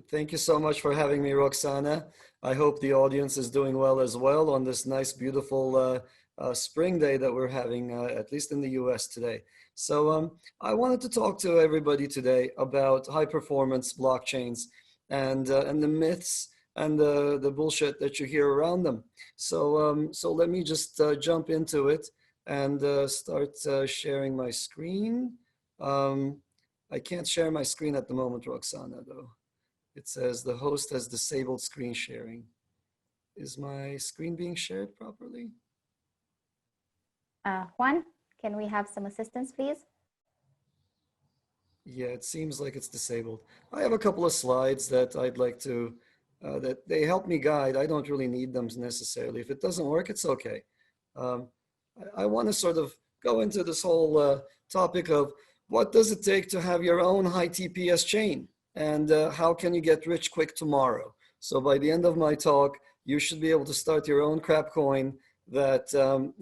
Thank you so much for having me, Roxana. I hope the audience is doing well as well on this nice, beautiful spring day that we're having, at least in the US today. I wanted to talk to everybody today about high performance blockchains and the myths and the bullshit that you hear around them. So let me just jump into it and start sharing my screen. Um, I can't share my screen at the moment, Roxana, though. It says the host has disabled screen sharing. Is my screen being shared properly? Juan, can we have some assistance, please? Yeah, it seems like it's disabled. I have a couple of slides that I'd like to, that they help me guide. I don't really need them necessarily. If it doesn't work, it's okay. I want to sort of go into this whole topic of what does it take to have your own high TPS chain? And how can you get rich quick tomorrow? So by the end of my talk, you should be able to start your own crap coin that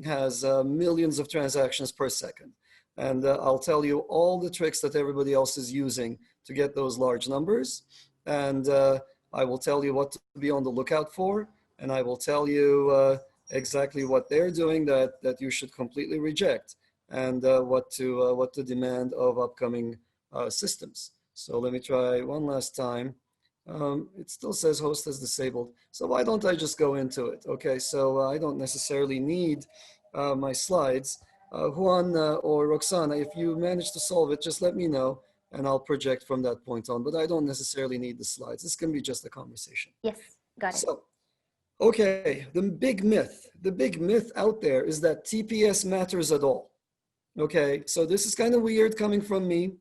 has millions of transactions per second. And I'll tell you all the tricks that everybody else is using to get those large numbers. And I will tell you what to be on the lookout for. And I will tell you exactly what they're doing that you should completely reject, and what to demand of upcoming systems. So let me try one last time. It still says host is disabled. So why don't I just go into it? Okay, so I don't necessarily need my slides. Juan or Roxana, if you manage to solve it, just let me know and I'll project from that point on. But I don't necessarily need the slides. This can be just a conversation. Yes, got it. So, okay, the big myth out there is that TPS matters at all. Okay, so this is kind of weird coming from me.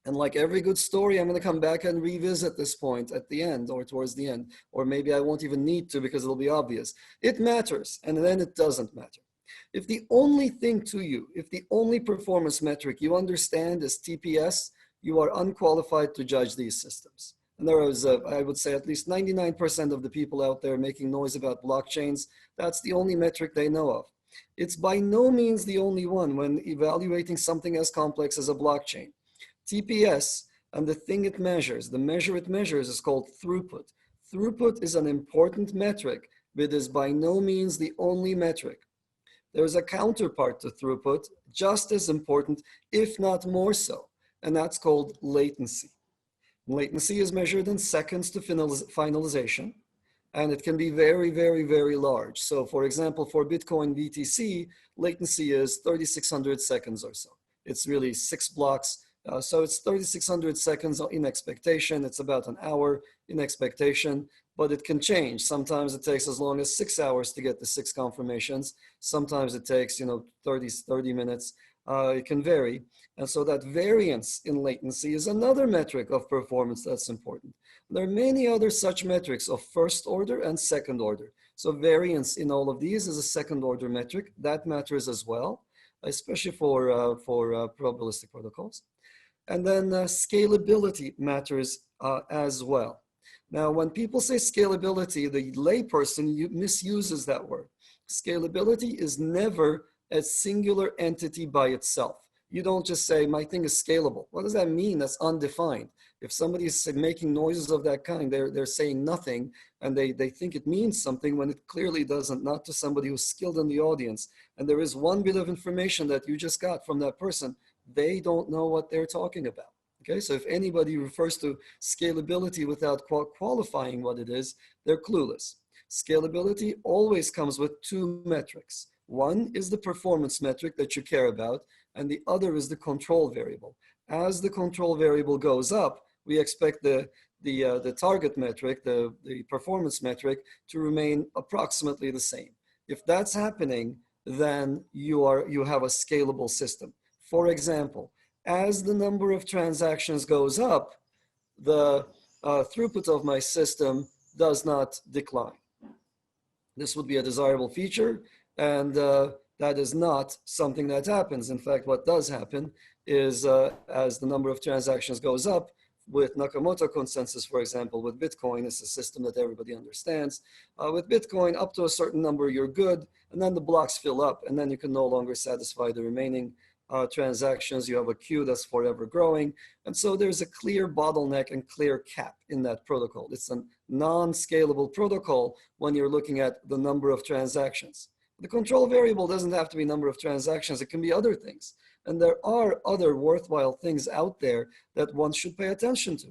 And like every good story, I'm going to come back and revisit this point at the end or towards the end. Or maybe I won't even need to because it'll be obvious. It matters, and then it doesn't matter. If the only thing to you, if the only performance metric you understand is TPS, you are unqualified to judge these systems. And there is, I would say, at least 99% of the people out there making noise about blockchains, that's the only metric they know of. It's by no means the only one when evaluating something as complex as a blockchain. TPS and the thing it measures, the measure it measures is called throughput. Throughput is an important metric, but is by no means the only metric. There's a counterpart to throughput, just as important, if not more so, and that's called latency. Latency is measured in seconds to finalization, and it can be very, very, very large. So for example, for Bitcoin BTC, latency is 3,600 seconds or so. It's really 6 blocks. So it's 3,600 seconds in expectation. It's about an hour in expectation, but it can change. Sometimes it takes as long as 6 hours to get the 6 confirmations. Sometimes it takes, 30 minutes. It can vary. And so that variance in latency is another metric of performance that's important. There are many other such metrics of first order and second order. So variance in all of these is a second order metric. That matters as well, especially for probabilistic protocols. And then scalability matters as well. Now, when people say scalability, the layperson misuses that word. Scalability is never a singular entity by itself. You don't just say, my thing is scalable. What does that mean? That's undefined. If somebody is making noises of that kind, they're saying nothing, and they think it means something when it clearly doesn't, not to somebody who's skilled in the audience. And there is one bit of information that you just got from that person. They don't know what they're talking about. Okay, so if anybody refers to scalability without qualifying what it is, they're clueless. Scalability always comes with 2 metrics. One is the performance metric that you care about, and the other is the control variable. As the control variable goes up, we expect the target metric, the performance metric, to remain approximately the same. If that's happening, then you have a scalable system. For example, as the number of transactions goes up, the throughput of my system does not decline. This would be a desirable feature, and that is not something that happens. In fact, what does happen is as the number of transactions goes up, with Nakamoto consensus, for example, with Bitcoin, it's a system that everybody understands. With Bitcoin, up to a certain number, you're good, and then the blocks fill up, and then you can no longer satisfy the remaining transactions. You have a queue that's forever growing. And so there's a clear bottleneck and clear cap in that protocol. It's a non-scalable protocol when you're looking at the number of transactions. The control variable doesn't have to be number of transactions. It can be other things. And there are other worthwhile things out there that one should pay attention to.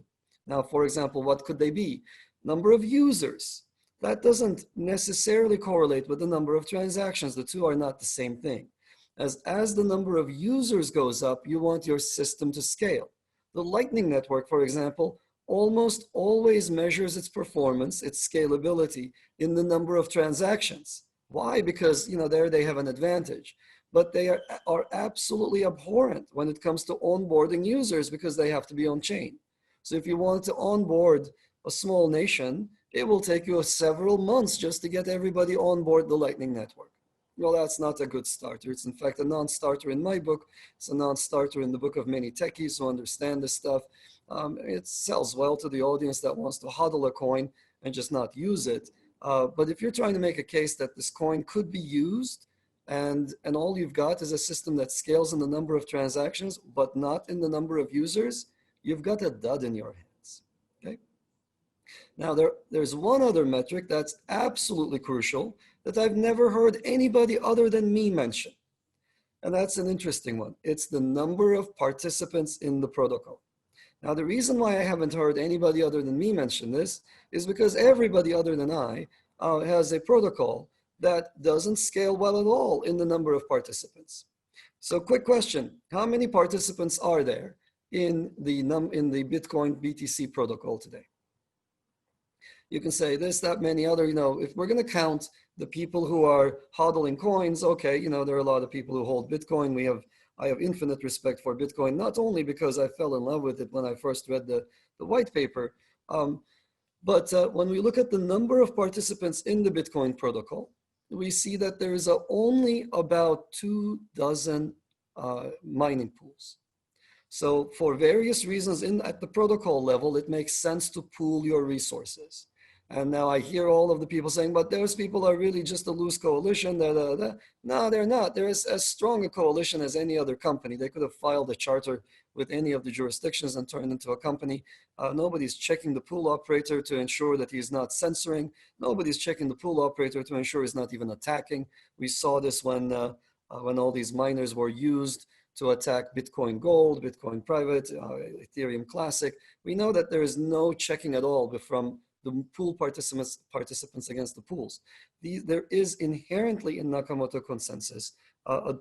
Now, for example, what could they be? Number of users. That doesn't necessarily correlate with the number of transactions. The two are not the same thing. As the number of users goes up, you want your system to scale. The Lightning Network, for example, almost always measures its performance, its scalability in the number of transactions. Why? Because there they have an advantage. But they are absolutely abhorrent when it comes to onboarding users because they have to be on chain. So if you want to onboard a small nation, it will take you several months just to get everybody on board the Lightning Network. Well, that's not a good starter. It's in fact a non-starter in my book. It's a non-starter in the book of many techies who understand this stuff. It sells well to the audience that wants to hodl a coin and just not use it. But if you're trying to make a case that this coin could be used and all you've got is a system that scales in the number of transactions, but not in the number of users, you've got a dud in your hands, okay? Now, there's one other metric that's absolutely crucial that I've never heard anybody other than me mention. And that's an interesting one. It's the number of participants in the protocol. Now, the reason why I haven't heard anybody other than me mention this is because everybody other than I has a protocol that doesn't scale well at all in the number of participants. So quick question, how many participants are there in the Bitcoin BTC protocol today? You can say this, that, many other, if we're going to count the people who are hodling coins, okay, there are a lot of people who hold Bitcoin. I have infinite respect for Bitcoin, not only because I fell in love with it when I first read the white paper, but when we look at the number of participants in the Bitcoin protocol, we see that there is only about 24 mining pools. So for various reasons at the protocol level, it makes sense to pool your resources. And now I hear all of the people saying, but those people are really just a loose coalition. No, they're not. They're as strong a coalition as any other company. They could have filed a charter with any of the jurisdictions and turned into a company. Nobody's checking the pool operator to ensure that he's not censoring. Nobody's checking the pool operator to ensure he's not even attacking. We saw this when all these miners were used to attack Bitcoin Gold, Bitcoin Private, Ethereum Classic. We know that there is no checking at all from the pool participants against the pools. There is inherently in Nakamoto consensus a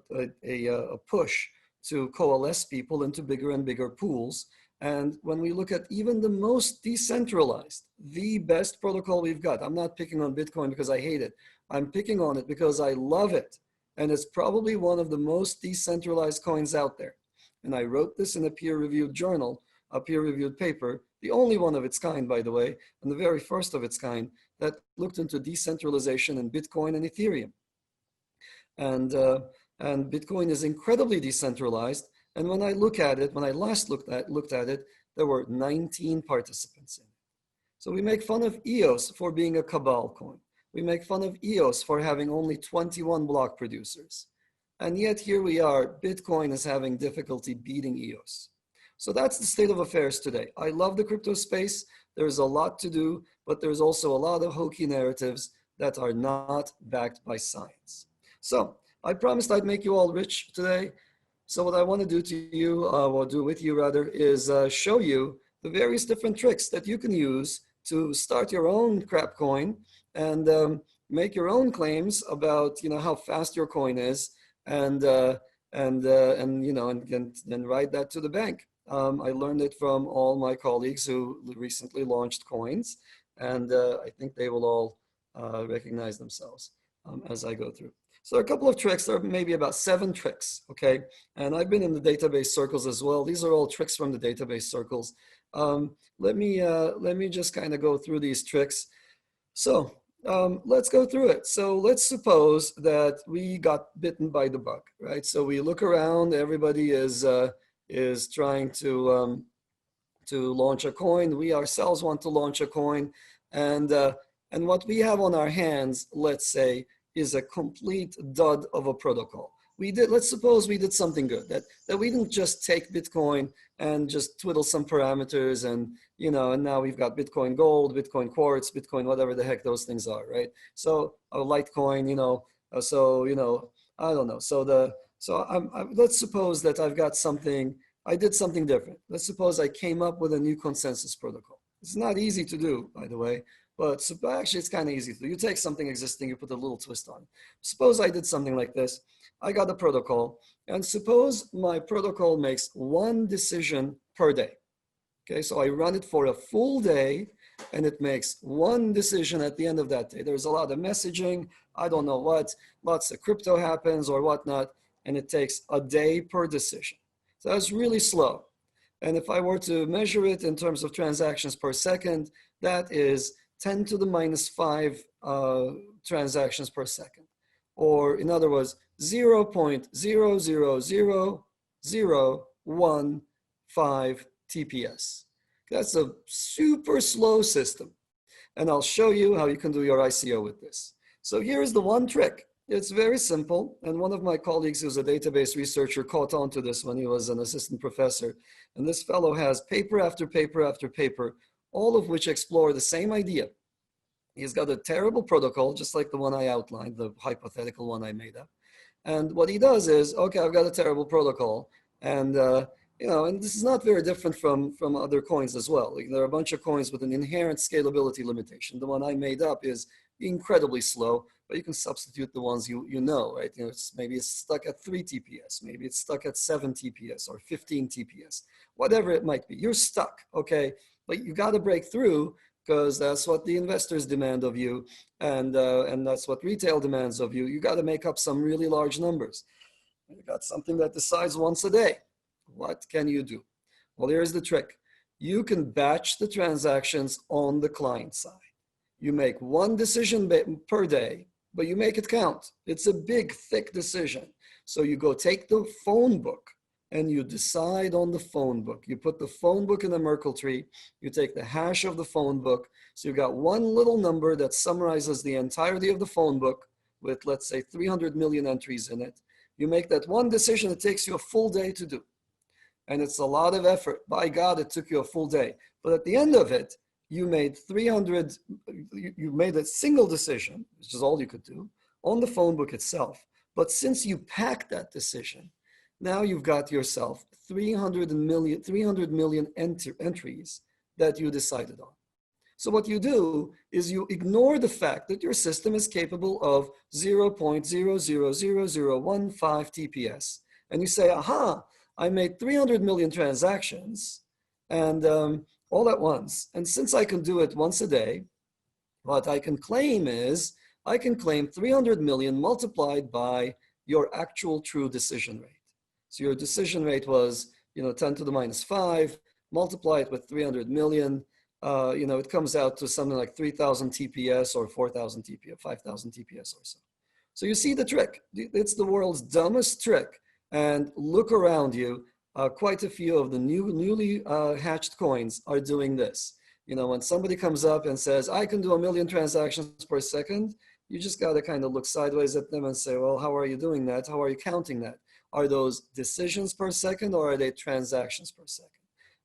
push to coalesce people into bigger and bigger pools. And when we look at even the most decentralized, the best protocol we've got, I'm not picking on Bitcoin because I hate it. I'm picking on it because I love it. And it's probably one of the most decentralized coins out there. And I wrote this in a peer-reviewed journal, a peer-reviewed paper, the only one of its kind, by the way, and the very first of its kind that looked into decentralization in Bitcoin and Ethereum. And Bitcoin is incredibly decentralized. And when I look at it, when I last looked at it, there were 19 participants in it. So we make fun of EOS for being a cabal coin. We make fun of EOS for having only 21 block producers. And yet here we are, Bitcoin is having difficulty beating EOS. So that's the state of affairs today. I love the crypto space. There's a lot to do, but there's also a lot of hokey narratives that are not backed by science. So I promised I'd make you all rich today. So what I want to do to you, or do with you rather, is show you the various different tricks that you can use to start your own crap coin and make your own claims about how fast your coin is, and then write that to the bank. I learned it from all my colleagues who recently launched coins, and I think they will all recognize themselves as I go through. So a couple of tricks, there are maybe about 7 tricks, okay? And I've been in the database circles as well. These are all tricks from the database circles. Let me just kind of go through these tricks. So let's go through it. So let's suppose that we got bitten by the bug, right? So we look around, everybody is trying to launch a coin. We ourselves want to launch a coin, and what we have on our hands, let's say, is a complete dud of a protocol. let's suppose we did something good, that we didn't just take Bitcoin and just twiddle some parameters and, and now we've got Bitcoin Gold, Bitcoin Quartz, Bitcoin, whatever the heck those things are, right? So a Litecoin, I don't know. Let's suppose that I did something different. Let's suppose I came up with a new consensus protocol. It's not easy to do, by the way, but actually it's kind of easy to do. You take something existing, you put a little twist on it. Suppose I did something like this. I got a protocol, and suppose my protocol makes one decision per day. Okay, so I run it for a full day, and it makes one decision at the end of that day. There's a lot of messaging, I don't know what, lots of crypto happens or whatnot, and it takes a day per decision. So that's really slow. And if I were to measure it in terms of transactions per second, that is 10 to the minus 5 transactions per second. Or in other words, 0.0000015 TPS. That's a super slow system. And I'll show you how you can do your ICO with this. So here's the one trick. It's very simple. And one of my colleagues who's a database researcher caught on to this when he was an assistant professor. And this fellow has paper after paper after paper, all of which explore the same idea. He's got a terrible protocol, just like the one I outlined, the hypothetical one I made up. And what he does is, okay, I've got a terrible protocol. And, and this is not very different from other coins as well. Like, there are a bunch of coins with an inherent scalability limitation. The one I made up is incredibly slow, but you can substitute the ones you know, right? Maybe it's stuck at 3 TPS, maybe it's stuck at 7 TPS or 15 TPS, whatever it might be. You're stuck, okay? But you got to break through, because that's what the investors demand of you, and that's what retail demands of you. You got to make up some really large numbers. You got something that decides once a day. What can you do? Well, here's the trick. You can batch the transactions on the client side. You make one decision per day, but you make it count. It's a big, thick decision. So you go take the phone book and you decide on the phone book. You put the phone book in the Merkle tree. You take the hash of the phone book. So you've got one little number that summarizes the entirety of the phone book with, let's say, 300 million entries in it. You make that one decision. It takes you a full day to do. And it's a lot of effort. By God, it took you a full day. But at the end of it, you made you made a single decision, which is all you could do, on the phone book itself. But since you packed that decision, now you've got yourself 300 million entries that you decided on. So what you do is you ignore the fact that your system is capable of 0.0000015 TPS. And you say, aha, I made 300 million transactions and all at once. And since I can do it once a day, what I can claim is I can claim 300 million multiplied by your actual true decision rate. So your decision rate was, 10 to the minus 5, multiply it with 300 million, it comes out to something like 3,000 TPS or 4,000 TPS, 5,000 TPS or so. So you see the trick. It's the world's dumbest trick. And look around you, quite a few of the newly hatched coins are doing this. When somebody comes up and says, I can do 1 million transactions per second, you just got to kind of look sideways at them and say, well, how are you doing that? How are you counting that? Are those decisions per second or are they transactions per second?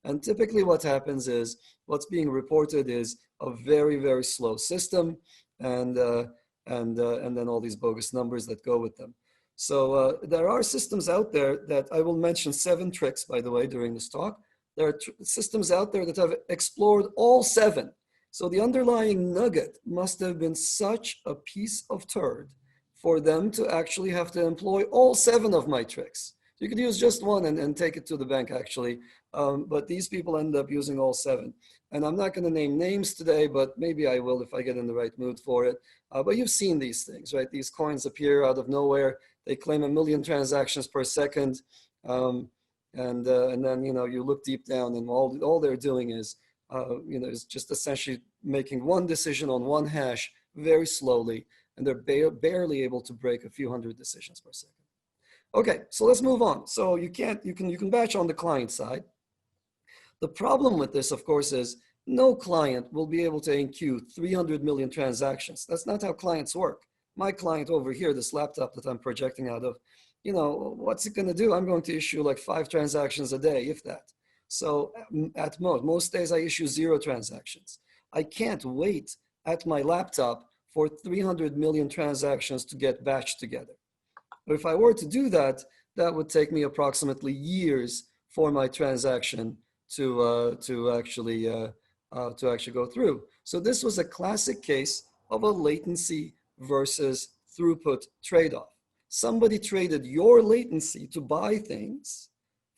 And typically what happens is what's being reported is a very, very slow system and then all these bogus numbers that go with them. So there are systems out there that I will mention 7 tricks, by the way, during this talk. There are systems out there that have explored all 7. So the underlying nugget must have been such a piece of turd for them to actually have to employ all 7 of my tricks. You could use just one and take it to the bank, actually. But these people end up using all 7. And I'm not going to name names today, but maybe I will if I get in the right mood for it. But you've seen these things, right? These coins appear out of nowhere. They claim 1 million transactions per second. And then, you look deep down and all they're doing is, is just essentially making one decision on one hash very slowly. And they're barely able to break a few hundred decisions per second. Okay, so let's move on. So you can batch on the client side. The problem with this, of course, is no client will be able to enqueue 300 million transactions. That's not how clients work. My client over here, this laptop that I'm projecting out of, you know, what's it going to do? I'm going to issue like 5 transactions a day, if that. So at most days I issue 0 transactions. I can't wait at my laptop for 300 million transactions to get batched together. If I were to do that, that would take me approximately years for my transaction to actually go through. So this was a classic case of a latency versus throughput trade-off. Somebody traded your latency to buy things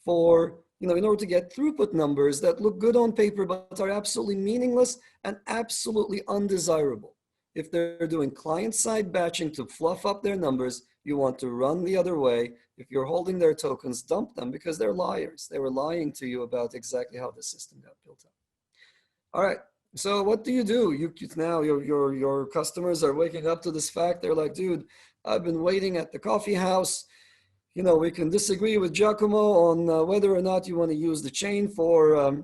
for, you know, in order to get throughput numbers that look good on paper but are absolutely meaningless and absolutely undesirable. If they're doing client-side batching to fluff up their numbers, you want to run the other way. If you're holding their tokens, dump them because they're liars. They were lying to you about exactly how the system got built up. All right, so what do? Now your customers are waking up to this fact. They're like, dude, I've been waiting at the coffee house. You know, we can disagree with Giacomo on whether or not you want to use the chain for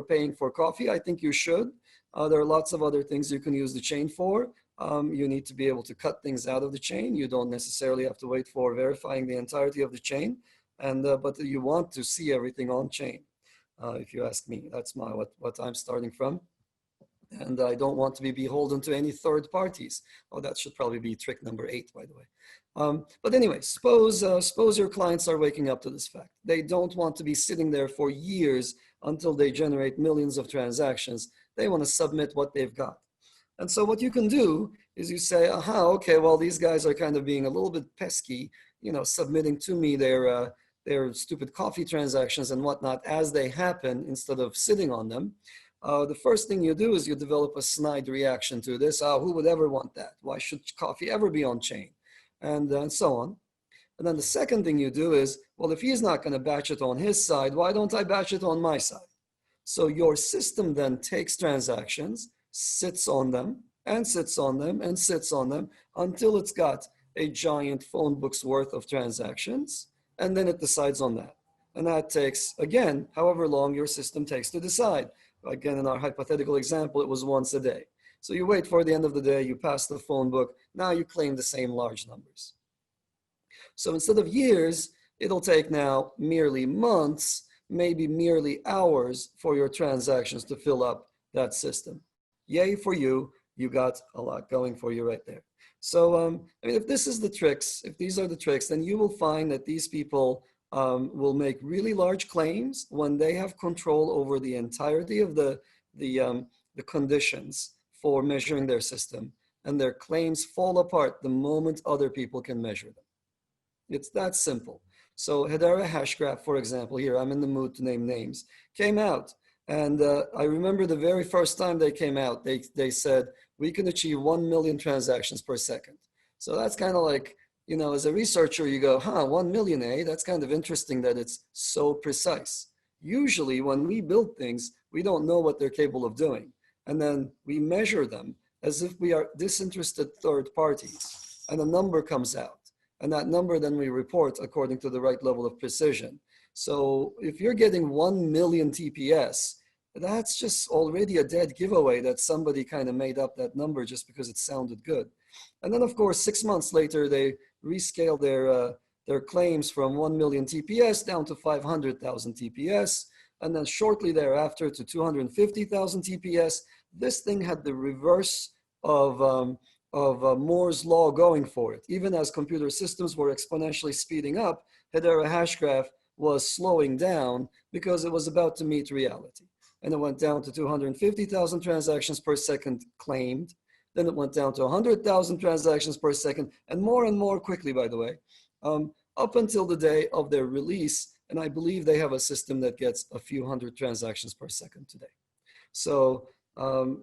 paying for coffee. I think you should. There are lots of other things you can use the chain for. You need to be able to cut things out of the chain. You don't necessarily have to wait for verifying the entirety of the chain, but you want to see everything on chain. If you ask me, that's what I'm starting from. And I don't want to be beholden to any third parties. Oh, that should probably be trick number 8, by the way. But anyway, suppose your clients are waking up to this fact. They don't want to be sitting there for years until they generate millions of transactions. They want to submit what they've got. And so what you can do is you say, aha, okay, well, these guys are kind of being a little bit pesky, you know, submitting to me their stupid coffee transactions and whatnot as they happen instead of sitting on them. The first thing you do is you develop a snide reaction to this. Who would ever want that? Why should coffee ever be on chain? And so on. And then the second thing you do is, well, if he's not going to batch it on his side, why don't I batch it on my side? So your system then takes transactions, sits on them, and sits on them, and sits on them until it's got a giant phone book's worth of transactions, and then it decides on that. And that takes, again, however long your system takes to decide. Again, in our hypothetical example, it was once a day. So you wait for the end of the day, you pass the phone book, now you claim the same large numbers. So instead of years, it'll take now merely months, maybe merely hours for your transactions to fill up that system. Yay for you, you got a lot going for you right there. So, I mean, if this is the tricks, if these are the tricks, then you will find that these people will make really large claims when they have control over the entirety of the conditions for measuring their system, and their claims fall apart the moment other people can measure them. It's that simple. So Hedera Hashgraph, for example, here, I'm in the mood to name names, came out. And I remember the very first time they came out, they said, we can achieve 1 million transactions per second. So that's kind of like, you know, as a researcher, you go, 1 million, eh? That's kind of interesting that it's so precise. Usually when we build things, we don't know what they're capable of doing. And then we measure them as if we are disinterested third parties. And a number comes out. And that number then we report according to the right level of precision. So if you're getting 1 million TPS, that's just already a dead giveaway that somebody kind of made up that number just because it sounded good. And then of course, 6 months later, they rescale their claims from 1 million TPS down to 500,000 TPS. And then shortly thereafter to 250,000 TPS. This thing had the reverse of Moore's law going for it. Even as computer systems were exponentially speeding up, Hedera Hashgraph was slowing down because it was about to meet reality. And it went down to 250,000 transactions per second claimed. Then it went down to 100,000 transactions per second, and more quickly, by the way, up until the day of their release. And I believe they have a system that gets a few hundred transactions per second today. So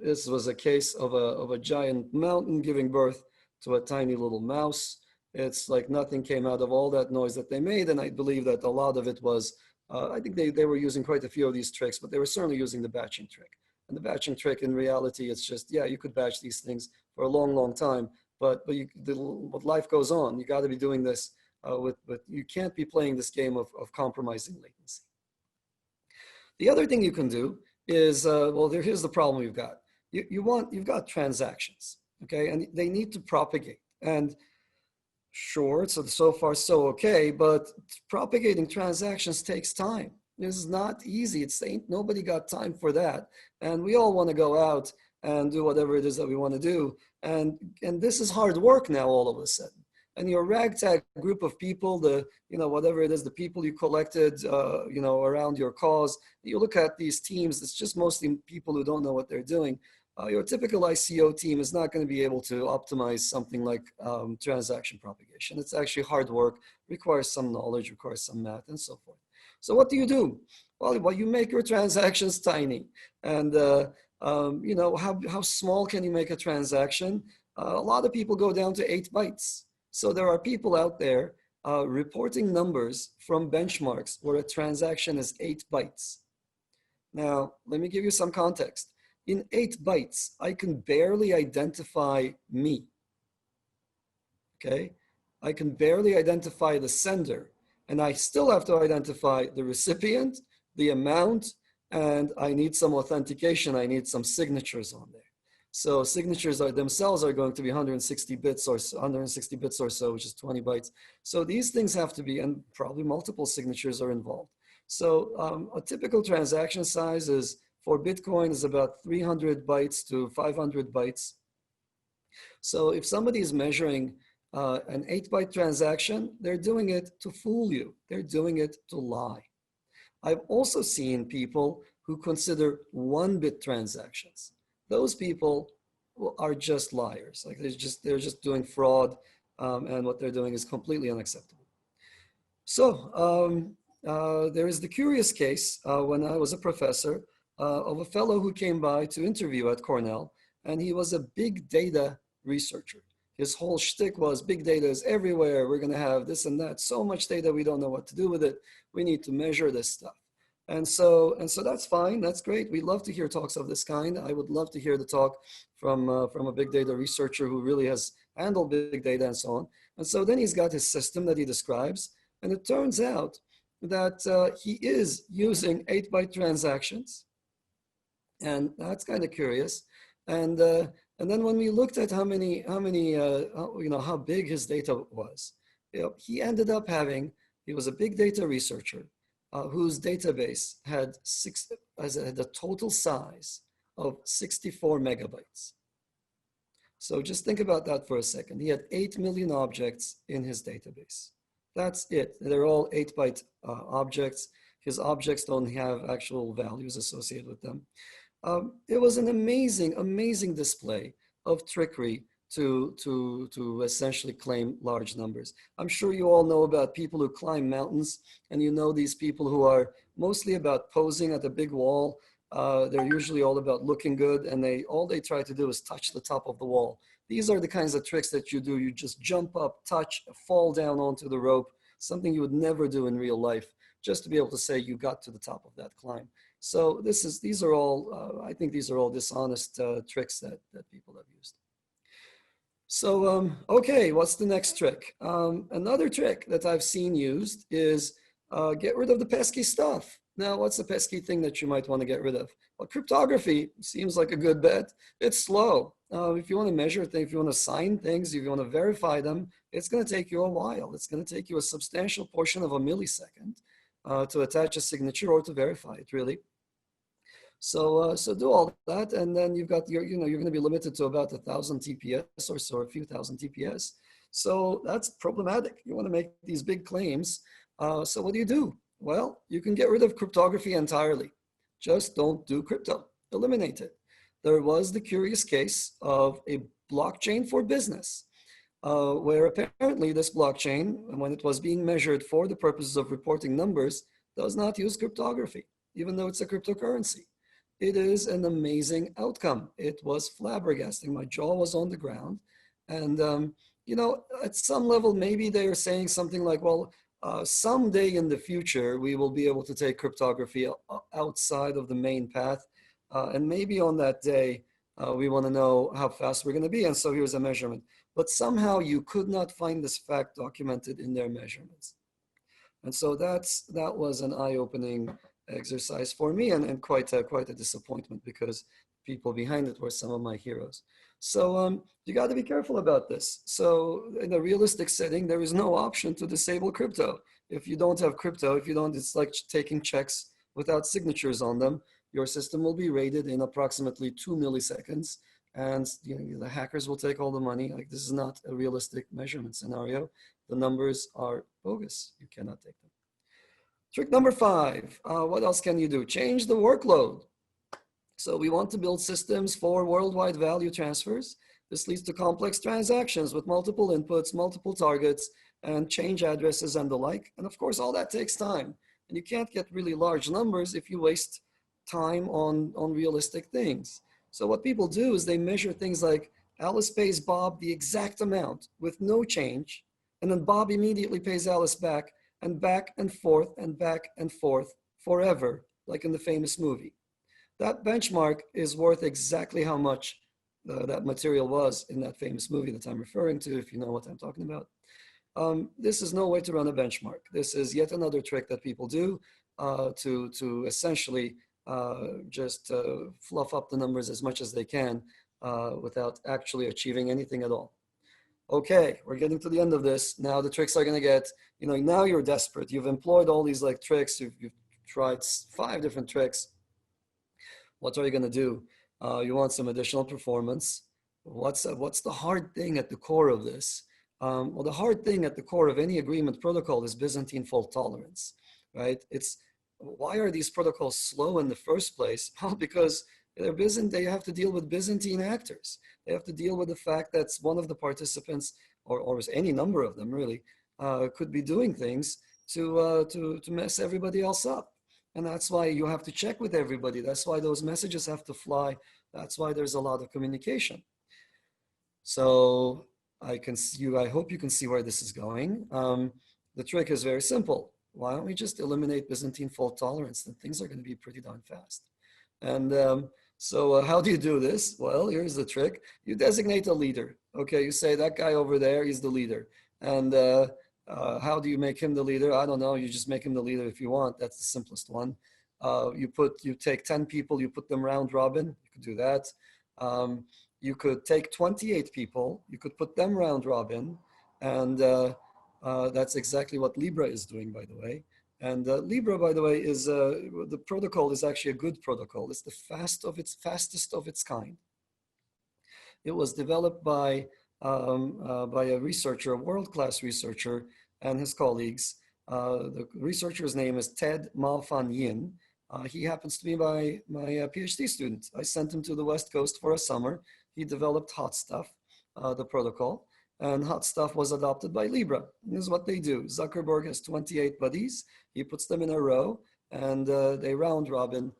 this was a case of a giant mountain giving birth to a tiny little mouse. It's like nothing came out of all that noise that they made. And I believe that a lot of it was, I think they were using quite a few of these tricks, but they were certainly using the batching trick. And the batching trick in reality, it's just, yeah, you could batch these things for a long time, but life goes on. You got to be doing this you can't be playing this game of compromising latency. The other thing you can do is, here's the problem you've got. You've got transactions, okay? And they need to propagate. And Sure, so far so okay, but propagating transactions takes time. This is not easy. It's ain't nobody got time for that. And we all want to go out and do whatever it is that we want to do. And this is hard work now all of a sudden. And your ragtag group of people, whatever it is, the people you collected, around your cause, you look at these teams, it's just mostly people who don't know what they're doing. Your typical ICO team is not going to be able to optimize something like transaction propagation. It's actually hard work, requires some knowledge, requires some math, and so forth. So what do you do? Well, you make your transactions tiny. And how small can you make a transaction? A lot of people go down to 8 bytes. So there are people out there reporting numbers from benchmarks where a transaction is 8 bytes. Now, let me give you some context. In 8 bytes, I can barely identify me, okay? I can barely identify the sender, and I still have to identify the recipient, the amount, and I need some authentication. I need some signatures on there. So signatures themselves are going to be 160 bits or so, which is 20 bytes. So these things have to be, and probably multiple signatures are involved. So a typical transaction size is, for Bitcoin, is about 300 bytes to 500 bytes. So if somebody is measuring an 8-byte transaction, they're doing it to fool you. They're doing it to lie. I've also seen people who consider 1-bit transactions. Those people are just liars. Like they're just doing fraud, and what they're doing is completely unacceptable. So there is the curious case when I was a professor of a fellow who came by to interview at Cornell, and he was a big data researcher. His whole shtick was big data is everywhere. We're going to have this and that. So much data, we don't know what to do with it. We need to measure this stuff. And so that's fine. That's great. We love to hear talks of this kind. I would love to hear the talk from a big data researcher who really has handled big data and so on. And so then he's got his system that he describes. And it turns out that he is using 8-byte transactions. And that's kind of curious. And then when we looked at how big his data was, he ended up he was a big data researcher whose database had a total size of 64 megabytes. So just think about that for a second. He had 8 million objects in his database. That's it. They're all 8-byte objects. His objects don't have actual values associated with them. It was an amazing, amazing display of trickery to essentially claim large numbers. I'm sure you all know about people who climb mountains, and you know these people who are mostly about posing at a big wall. They're usually all about looking good, and all they try to do is touch the top of the wall. These are the kinds of tricks that you do. You just jump up, touch, fall down onto the rope, something you would never do in real life, just to be able to say you got to the top of that climb. So these are all, I think these are all dishonest tricks that people have used. So, okay, what's the next trick? Another trick that I've seen used is get rid of the pesky stuff. Now, what's the pesky thing that you might want to get rid of? Well, cryptography seems like a good bet. It's slow. If you want to measure things, if you want to sign things, if you want to verify them, it's going to take you a while. It's going to take you a substantial portion of a millisecond to attach a signature or to verify it, really. So do all that, and then you've got you're going to be limited to about 1,000 TPS or so, or a few thousand TPS. So that's problematic. You want to make these big claims. So what do? Well, you can get rid of cryptography entirely. Just don't do crypto. Eliminate it. There was the curious case of a blockchain for business, where apparently this blockchain, when it was being measured for the purposes of reporting numbers, does not use cryptography, even though it's a cryptocurrency. It is an amazing outcome. It was flabbergasting. My jaw was on the ground. And, at some level, maybe they are saying something like, well, someday in the future, we will be able to take cryptography outside of the main path. And maybe on that day, we want to know how fast we're going to be. And so here's a measurement. But somehow you could not find this fact documented in their measurements. And so that was an eye-opening exercise for me, and quite a disappointment, because people behind it were some of my heroes. So you got to be careful about this. So in a realistic setting, there is no option to disable crypto. If you don't have crypto, if you don't, it's like taking checks without signatures on them. Your system will be raided in approximately 2 milliseconds, and the hackers will take all the money. Like, this is not a realistic measurement scenario. The numbers are bogus. You cannot take them. Trick number 5. What else can you do? Change the workload. So we want to build systems for worldwide value transfers. This leads to complex transactions with multiple inputs, multiple targets, and change addresses and the like. And of course, all that takes time. And you can't get really large numbers if you waste time on realistic things. So what people do is they measure things like Alice pays Bob the exact amount with no change, and then Bob immediately pays Alice back and forth and back and forth forever, like in the famous movie. That benchmark is worth exactly how much that material was in that famous movie that I'm referring to, if you know what I'm talking about. This is no way to run a benchmark. This is yet another trick that people do to essentially just fluff up the numbers as much as they can without actually achieving anything at all. Okay, we're getting to the end of this. Now the tricks are going to get, now you're desperate. You've employed all these like tricks. You've tried 5 different tricks. What are you going to do? You want some additional performance. What's the hard thing at the core of this? Well, the hard thing at the core of any agreement protocol is Byzantine fault tolerance, right? Why are these protocols slow in the first place? Well, because they have to deal with Byzantine actors. They have to deal with the fact that one of the participants, or any number of them really, could be doing things to mess everybody else up. And that's why you have to check with everybody. That's why those messages have to fly. That's why there's a lot of communication. So I hope you can see where this is going. The trick is very simple. Why don't we just eliminate Byzantine fault tolerance? Then things are going to be pretty darn fast. And so how do you do this? Well, here's the trick. You designate a leader. Okay, you say that guy over there, he's the leader. And how do you make him the leader? I don't know. You just make him the leader if you want. That's the simplest one. You take 10 people, you put them round robin. You could do that. You could take 28 people, you could put them round robin, and that's exactly what Libra is doing, by the way. And Libra, by the way, is the protocol is actually a good protocol. It's the fastest of its kind. It was developed by a researcher, a world-class researcher, and his colleagues. The researcher's name is Ted Ma-Fan Yin. He happens to be my PhD student. I sent him to the West Coast for a summer. He developed Hot Stuff, the protocol, and Hot Stuff was adopted by Libra. And this is what they do. Zuckerberg has 28 buddies. He puts them in a row, and they round robin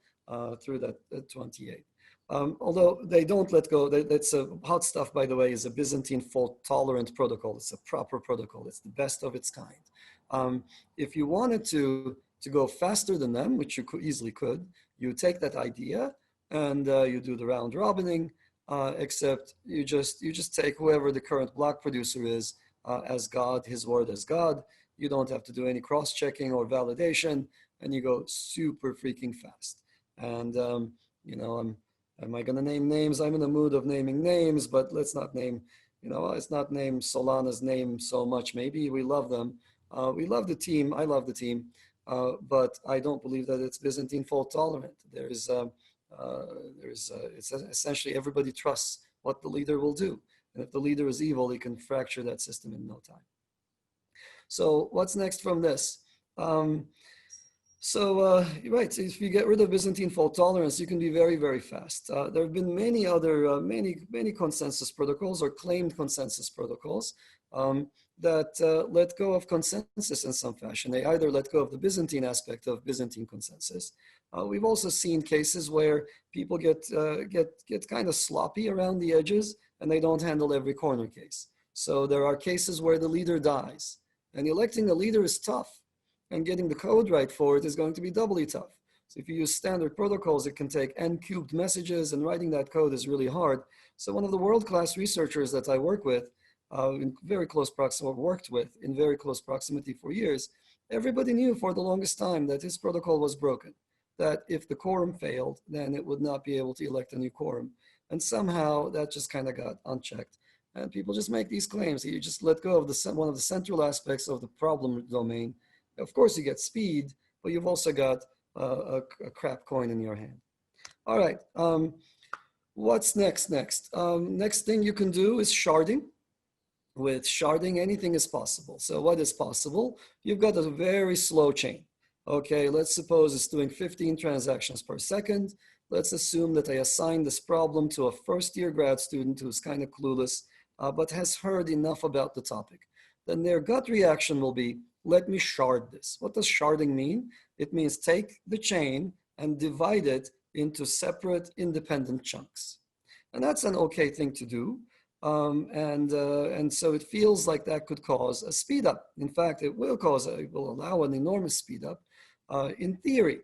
through that 28. Although they don't let go. That's Hot Stuff, by the way, is a Byzantine fault tolerant protocol. It's a proper protocol. It's the best of its kind. If you wanted to go faster than them, which you easily could, you take that idea and you do the round robining, except you just take whoever the current block producer is as God, his word as God. You don't have to do any cross-checking or validation, and you go super freaking fast. And am I going to name names? I'm in the mood of naming names, but let's not name, let's not name Solana's name so much. Maybe we love them. We love the team. I love the team. But I don't believe that it's Byzantine fault tolerant. It's essentially everybody trusts what the leader will do. And if the leader is evil, he can fracture that system in no time. So what's next from this? Right, so if you get rid of Byzantine fault tolerance, you can be very, very fast. There have been many other, many consensus protocols or claimed consensus protocols that let go of consensus in some fashion. They either let go of the Byzantine aspect of Byzantine consensus. We've also seen cases where people get kind of sloppy around the edges and they don't handle every corner case. So there are cases where the leader dies, and electing a leader is tough, and getting the code right for it is going to be doubly tough. So if you use standard protocols, it can take n-cubed messages, and writing that code is really hard. So one of the world-class researchers that I work with, worked with in very close proximity for years, everybody knew for the longest time that his protocol was broken, that if the quorum failed, then it would not be able to elect a new quorum. And somehow that just kind of got unchecked. And people just make these claims. You just let go of one of the central aspects of the problem domain. Of course, you get speed, but you've also got a crap coin in your hand. All right. What's next? Next thing you can do is sharding. With sharding, anything is possible. So what is possible? You've got a very slow chain. Okay, let's suppose it's doing 15 transactions per second. Let's assume that I assign this problem to a first-year grad student who's kind of clueless, but has heard enough about the topic. Then their gut reaction will be, let me shard this. What does sharding mean? It means take the chain and divide it into separate independent chunks. And that's an okay thing to do. And so it feels like that could cause a speed up. In fact, it will allow an enormous speed up in theory.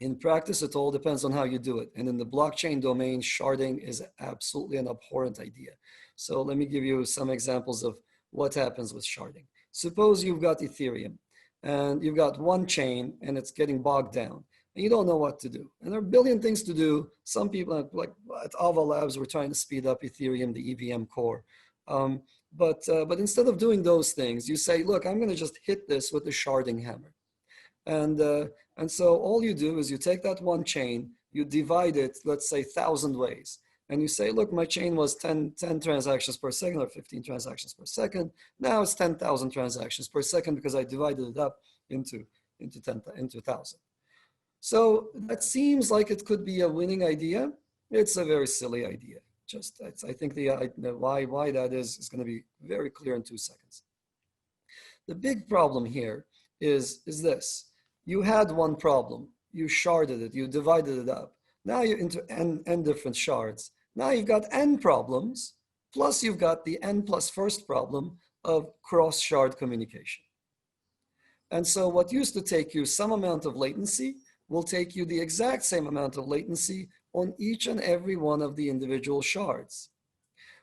In practice, it all depends on how you do it. And in the blockchain domain, sharding is absolutely an abhorrent idea. So let me give you some examples of what happens with sharding. Suppose you've got Ethereum and you've got one chain and it's getting bogged down. And you don't know what to do. And there are a billion things to do. Some people, like at Ava Labs, we're trying to speed up Ethereum, the EVM core. But instead of doing those things, you say, look, I'm going to just hit this with the sharding hammer. And so all you do is you take that one chain, you divide it, let's say 1,000 ways. And you say, look, my chain was 10 transactions per second or 15 transactions per second. Now it's 10,000 transactions per second because I divided it up into 1,000. So that seems like it could be a winning idea. It's a very silly idea. I think why that is going to be very clear in 2 seconds. The big problem here is this. You had one problem. You sharded it. You divided it up. Now you're into n different shards. Now you've got n problems, plus you've got the n plus first problem of cross-shard communication. And so what used to take you some amount of latency will take you the exact same amount of latency on each and every one of the individual shards.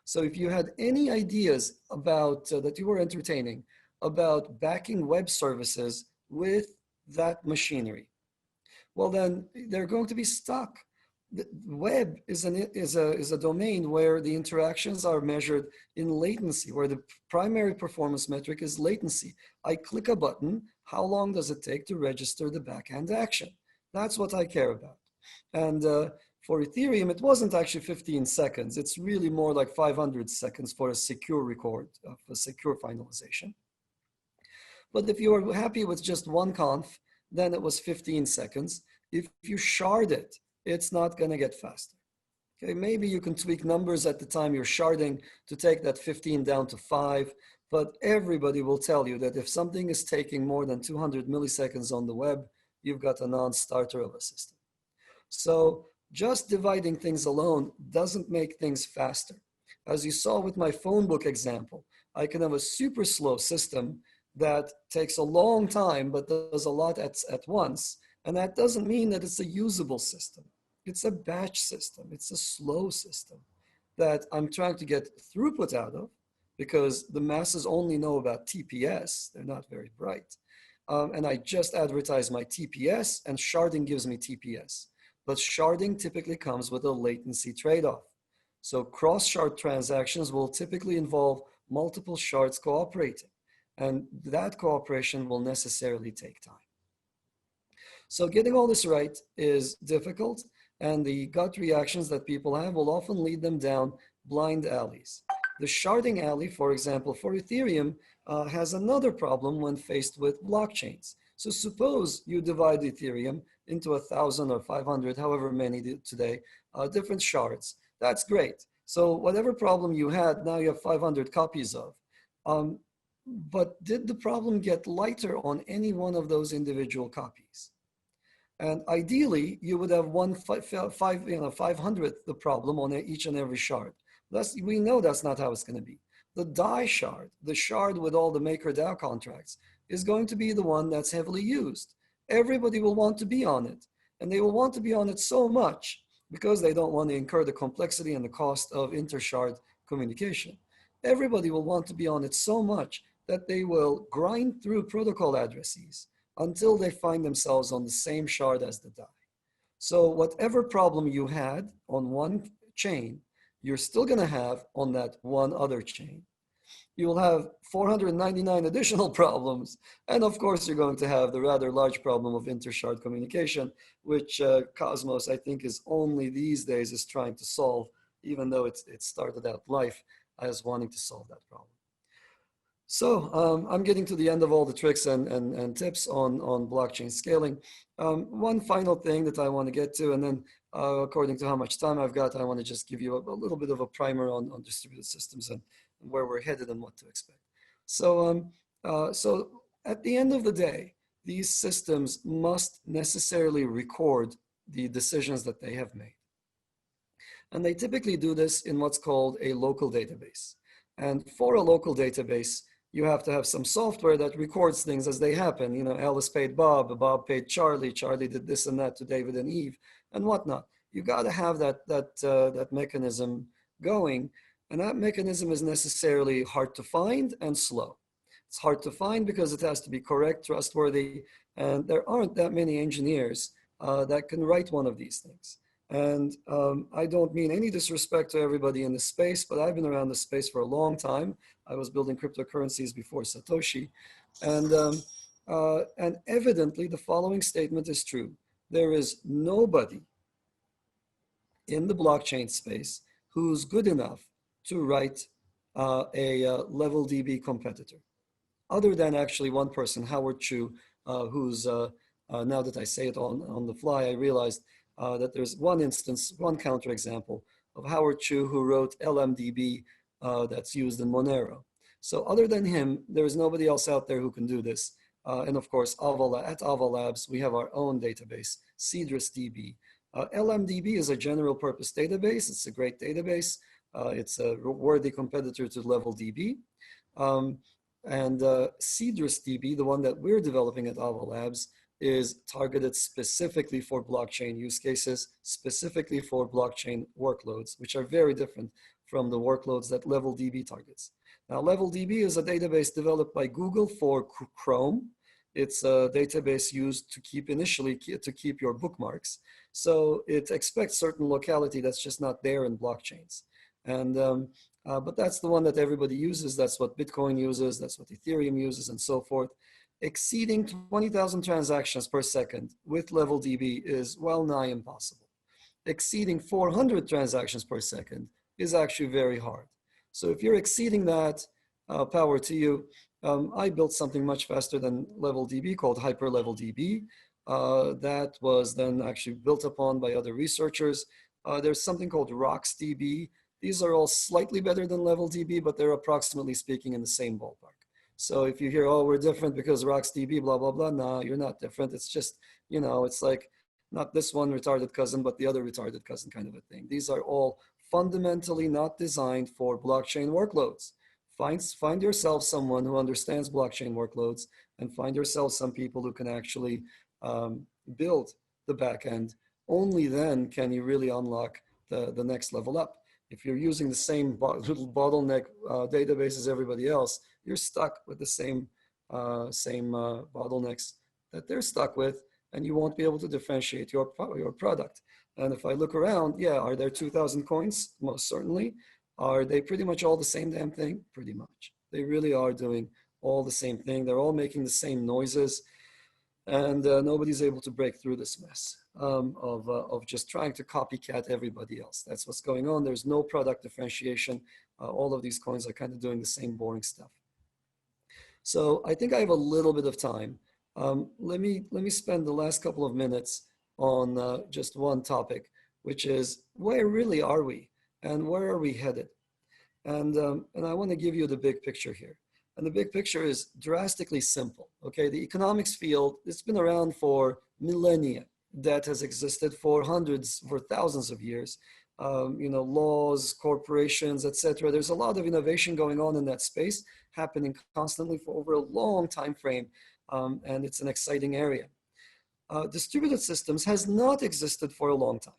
So if you had any ideas about that you were entertaining about backing web services with that machinery, well then they're going to be stuck. The web is a domain where the interactions are measured in latency, where the primary performance metric is latency. I click a button, how long does it take to register the backend action? That's what I care about. And for Ethereum, it wasn't actually 15 seconds. It's really more like 500 seconds for a secure record, a secure finalization. But if you are happy with just one conf, then it was 15 seconds. If you shard it, it's not going to get faster. Okay, maybe you can tweak numbers at the time you're sharding to take that 15 down to 5, but everybody will tell you that if something is taking more than 200 milliseconds on the web, you've got a non-starter of a system. So just dividing things alone doesn't make things faster. As you saw with my phone book example, I can have a super slow system that takes a long time but does a lot at once. And that doesn't mean that it's a usable system. It's a batch system. It's a slow system that I'm trying to get throughput out of because the masses only know about TPS. They're not very bright. And I just advertise my TPS and sharding gives me TPS. But sharding typically comes with a latency trade-off. So cross-shard transactions will typically involve multiple shards cooperating. And that cooperation will necessarily take time. So getting all this right is difficult, and the gut reactions that people have will often lead them down blind alleys. The sharding alley, for example, for Ethereum, has another problem when faced with blockchains. So suppose you divide Ethereum into 1,000 or 500, however many today, different shards. That's great. So whatever problem you had, now you have 500 copies of. But did the problem get lighter on any one of those individual copies? And ideally, you would have 500th the problem on each and every shard. We know that's not how it's going to be. The DAI shard, the shard with all the MakerDAO contracts, is going to be the one that's heavily used. Everybody will want to be on it. And they will want to be on it so much because they don't want to incur the complexity and the cost of inter-shard communication. Everybody will want to be on it so much that they will grind through protocol addresses until they find themselves on the same shard as the die. So whatever problem you had on one chain, you're still going to have on that one other chain. You will have 499 additional problems. And of course, you're going to have the rather large problem of inter-shard communication, which Cosmos, I think, is only these days is trying to solve, even though it started out life as wanting to solve that problem. So I'm getting to the end of all the tricks and tips on blockchain scaling. One final thing that I want to get to, and then according to how much time I've got, I want to just give you a little bit of a primer on distributed systems and where we're headed and what to expect. So, so at the end of the day, these systems must necessarily record the decisions that they have made. And they typically do this in what's called a local database. And for a local database, you have to have some software that records things as they happen. You know, Alice paid Bob, Bob paid Charlie, Charlie did this and that to David and Eve, and whatnot. You got to have that mechanism going, and that mechanism is necessarily hard to find and slow. It's hard to find because it has to be correct, trustworthy, and there aren't that many engineers that can write one of these things. And I don't mean any disrespect to everybody in the space, but I've been around the space for a long time. I was building cryptocurrencies before Satoshi. And evidently, the following statement is true. There is nobody in the blockchain space who's good enough to write a level DB competitor, other than actually one person, Howard Chu, who's, now that I say it on the fly, I realized that there's one instance, one counterexample of Howard Chu who wrote LMDB that's used in Monero. So other than him, there's nobody else out there who can do this. And of course, at Ava Labs, we have our own database, CedrusDB. LMDB is a general purpose database. It's a great database. It's a worthy competitor to LevelDB. And CedrusDB, the one that we're developing at Ava Labs, is targeted specifically for blockchain use cases, specifically for blockchain workloads, which are very different from the workloads that LevelDB targets. Now, LevelDB is a database developed by Google for Chrome. It's a database used to keep your bookmarks. So it expects certain locality that's just not there in blockchains. And but that's the one that everybody uses. That's what Bitcoin uses. That's what Ethereum uses, and so forth. Exceeding 20,000 transactions per second with LevelDB is well nigh impossible. Exceeding 400 transactions per second is actually very hard. So if you're exceeding that, power to you. I built something much faster than LevelDB called HyperLevelDB. That was then actually built upon by other researchers. There's something called RocksDB. These are all slightly better than LevelDB, but they're approximately speaking in the same ballpark. So if you hear, oh, we're different because RocksDB, blah, blah, blah, no, you're not different. It's just, you know, it's like not this one retarded cousin, but the other retarded cousin kind of a thing. These are all fundamentally not designed for blockchain workloads. Find yourself someone who understands blockchain workloads, and find yourself some people who can actually build the back end. Only then can you really unlock the next level up. If you're using the same little bottleneck database as everybody else, you're stuck with the same bottlenecks that they're stuck with, and you won't be able to differentiate your product. And if I look around, yeah, are there 2,000 coins? Most certainly. Are they pretty much all the same damn thing? Pretty much. They really are doing all the same thing. They're all making the same noises, and nobody's able to break through this mess of just trying to copycat everybody else. That's what's going on. There's no product differentiation. All of these coins are kind of doing the same boring stuff. So I think I have a little bit of time. Let me spend the last couple of minutes on just one topic, which is where really are we and where are we headed? And I want to give you the big picture here. And the big picture is drastically simple. Okay, the economics field, it's been around for millennia. That has existed for hundreds, for thousands of years. You know, laws, corporations, etc. There's a lot of innovation going on in that space, happening constantly for over a long time frame, and it's an exciting area. Distributed systems has not existed for a long time.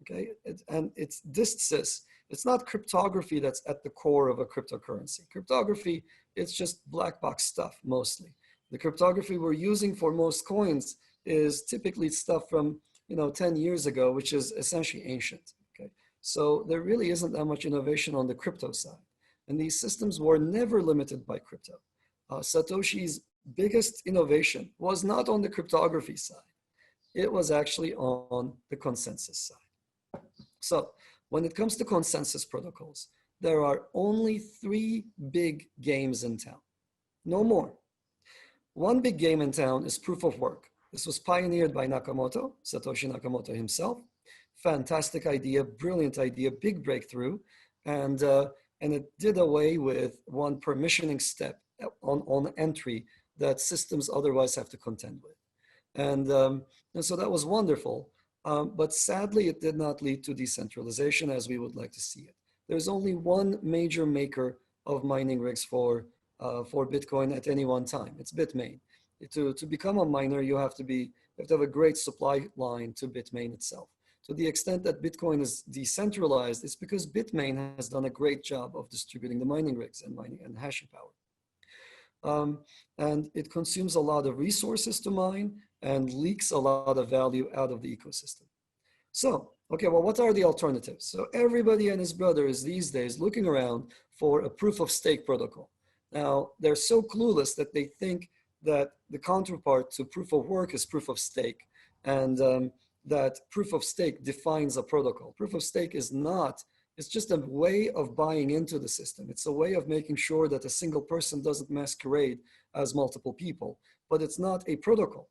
Okay, and it's DistSys. It's not cryptography that's at the core of a cryptocurrency. Cryptography, it's just black box stuff mostly. The cryptography we're using for most coins is typically stuff from 10 years ago, which is essentially ancient. Okay, so there really isn't that much innovation on the crypto side, and these systems were never limited by crypto. Satoshi's biggest innovation was not on the cryptography side; it was actually on the consensus side. So when it comes to consensus protocols, there are only 3 big games in town, no more. One big game in town is proof of work. This was pioneered by Nakamoto, Satoshi Nakamoto himself. Fantastic idea, brilliant idea, big breakthrough. And it did away with one permissioning step on entry that systems otherwise have to contend with. And so that was wonderful. But sadly, it did not lead to decentralization as we would like to see it. There's only one major maker of mining rigs for Bitcoin at any one time. It's Bitmain. To become a miner, you have to have a great supply line to Bitmain itself. To the extent that Bitcoin is decentralized, it's because Bitmain has done a great job of distributing the mining rigs and mining and hashing power. And it consumes a lot of resources to mine and leaks a lot of value out of the ecosystem. So, okay, well, what are the alternatives? So everybody and his brother is these days looking around for a proof of stake protocol. Now, they're so clueless that they think that the counterpart to proof of work is proof of stake, and that proof of stake defines a protocol. Proof of stake is not, it's just a way of buying into the system. It's a way of making sure that a single person doesn't masquerade as multiple people, but it's not a protocol.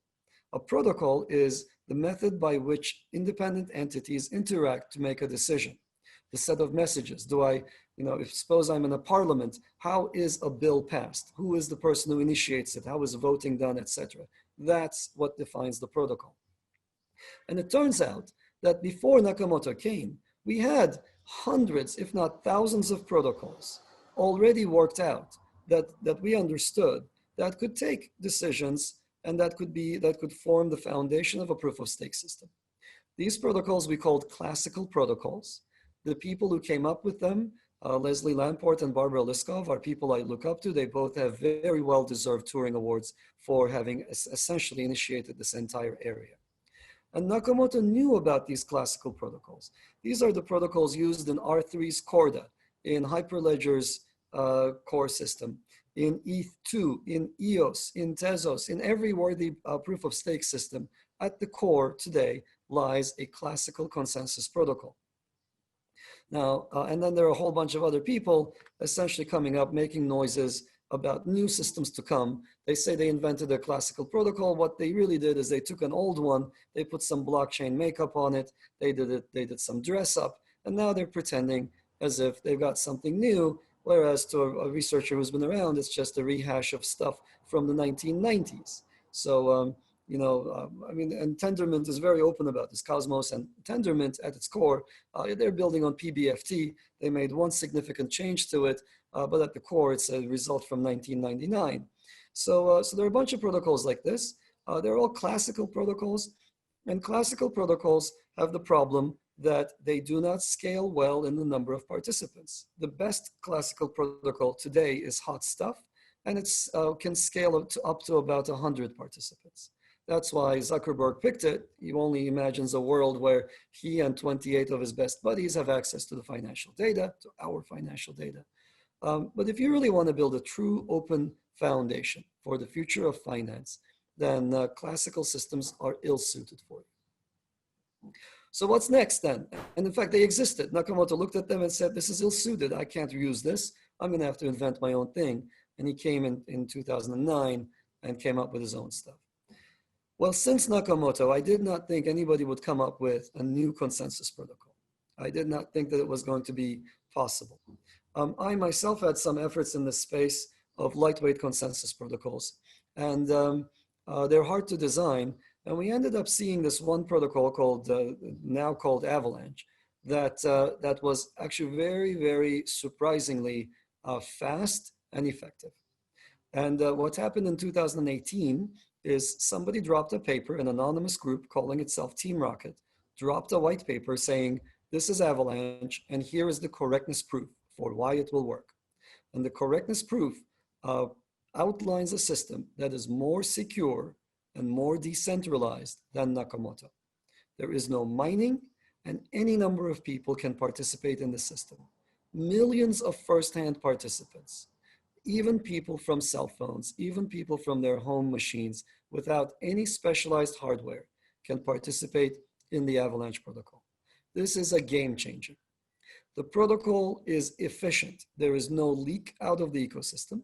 A protocol is the method by which independent entities interact to make a decision. The set of messages. Do I, if suppose I'm in a parliament, how is a bill passed? Who is the person who initiates it? How is voting done, etc.? That's what defines the protocol. And it turns out that before Nakamoto came, we had hundreds, if not thousands of protocols already worked out that we understood that could take decisions and that could form the foundation of a proof of stake system. These protocols we called classical protocols. The people who came up with them, Leslie Lamport and Barbara Liskov, are people I look up to. They both have very well-deserved Turing Awards for having essentially initiated this entire area. And Nakamoto knew about these classical protocols. These are the protocols used in R3's Corda, in Hyperledger's core system, in ETH2, in EOS, in Tezos, in every worthy proof of stake system. At the core today lies a classical consensus protocol. Now, and then there are a whole bunch of other people essentially coming up, making noises about new systems to come. They say they invented a classical protocol. What they really did is they took an old one, they put some blockchain makeup on it, they did some dress up, and now they're pretending as if they've got something new, whereas to a researcher who's been around, it's just a rehash of stuff from the 1990s. So, I mean, and Tendermint is very open about this. Cosmos and Tendermint at its core, they're building on PBFT. They made one significant change to it, but at the core, it's a result from 1999. So there are a bunch of protocols like this. They're all classical protocols, and classical protocols have the problem that they do not scale well in the number of participants. The best classical protocol today is hot stuff, and it can scale up to about 100 participants. That's why Zuckerberg picked it. He only imagines a world where he and 28 of his best buddies have access to the financial data, to our financial data. But if you really want to build a true open foundation for the future of finance, then classical systems are ill-suited for you. So what's next then? And in fact, they existed. Nakamoto looked at them and said, this is ill-suited. I can't use this. I'm going to have to invent my own thing. And he came in 2009 and came up with his own stuff. Well, since Nakamoto, I did not think anybody would come up with a new consensus protocol. I did not think that it was going to be possible. I myself had some efforts in the space of lightweight consensus protocols, and they're hard to design. And we ended up seeing this one protocol called, now called Avalanche, that was actually very, very surprisingly fast and effective. And what happened in 2018 is somebody dropped a paper, an anonymous group calling itself Team Rocket, dropped a white paper saying, this is Avalanche, and here is the correctness proof for why it will work. And the correctness proof outlines a system that is more secure and more decentralized than Nakamoto. There is no mining, and any number of people can participate in the system. Millions of first-hand participants, even people from cell phones, even people from their home machines without any specialized hardware can participate in the Avalanche protocol. This is a game changer. The protocol is efficient. There is no leak out of the ecosystem.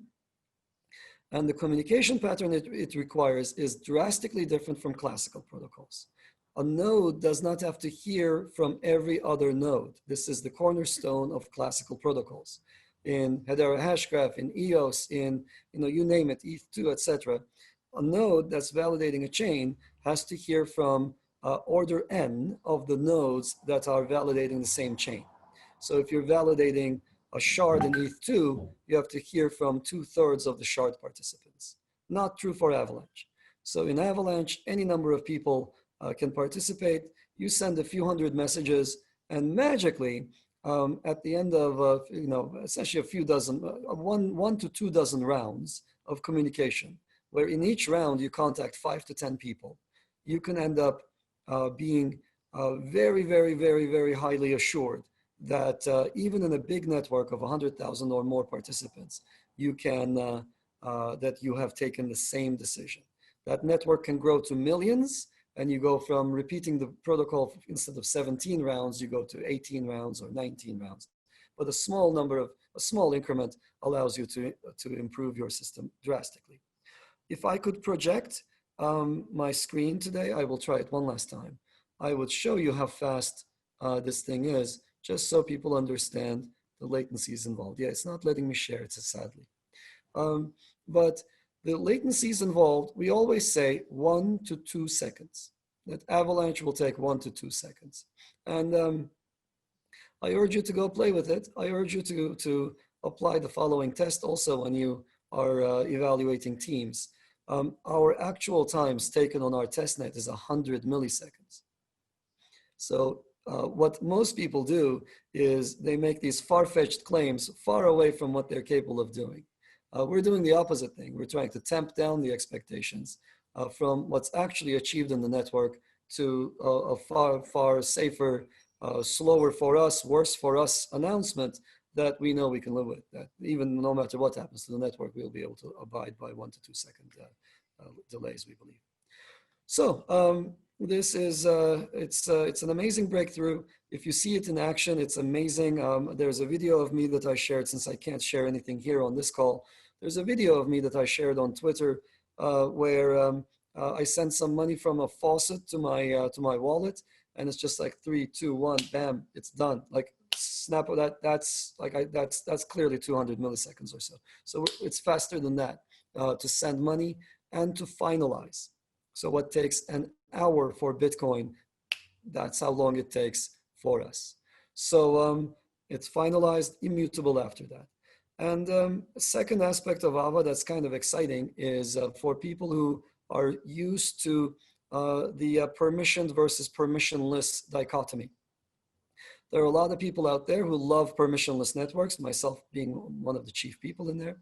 And the communication pattern it requires is drastically different from classical protocols. A node does not have to hear from every other node. This is the cornerstone of classical protocols. In Hedera Hashgraph, in EOS, in you name it, ETH2, etc. A node that's validating a chain has to hear from order n of the nodes that are validating the same chain. So if you're validating a shard in ETH2, you have to hear from 2/3 of the shard participants. Not true for Avalanche. So in Avalanche, any number of people can participate. You send a few hundred messages, and magically, at the end of essentially a few dozen, one to 2 dozen rounds of communication, where in each round you contact 5 to 10 people, you can end up being very, very, very, very highly assured that even in a big network of 100,000 or more participants, you can that you have taken the same decision. That network can grow to millions, and you go from repeating the protocol instead of 17 rounds, you go to 18 rounds or 19 rounds. But a small increment allows you to improve your system drastically. If I could project my screen today, I will try it one last time. I would show you how fast this thing is, just so people understand the latencies involved. Yeah, it's not letting me share it, sadly. But the latencies involved, we always say 1 to 2 seconds. That Avalanche will take 1 to 2 seconds. And I urge you to go play with it. I urge you to apply the following test also when you are evaluating teams. Our actual times taken on our testnet is 100 milliseconds. So what most people do is they make these far-fetched claims far away from what they're capable of doing. We're doing the opposite thing. We're trying to tamp down the expectations from what's actually achieved in the network to a far, far safer, slower for us, worse for us announcement that we know we can live with. That even no matter what happens to the network, we'll be able to abide by 1 to 2 second delays, we believe. So this is, it's an amazing breakthrough. If you see it in action, it's amazing. There's a video of me that I shared, since I can't share anything here on this call. There's a video of me that I shared on Twitter where I sent some money from a faucet to my wallet, and it's just like 3, 2, 1, bam, it's done. Like snap of that. That's clearly 200 milliseconds or so. So it's faster than that to send money and to finalize. So what takes an hour for Bitcoin, that's how long it takes for us. So it's finalized, immutable after that. And a second aspect of Ava that's kind of exciting is for people who are used to the permissioned versus permissionless dichotomy. There are a lot of people out there who love permissionless networks, myself being one of the chief people in there.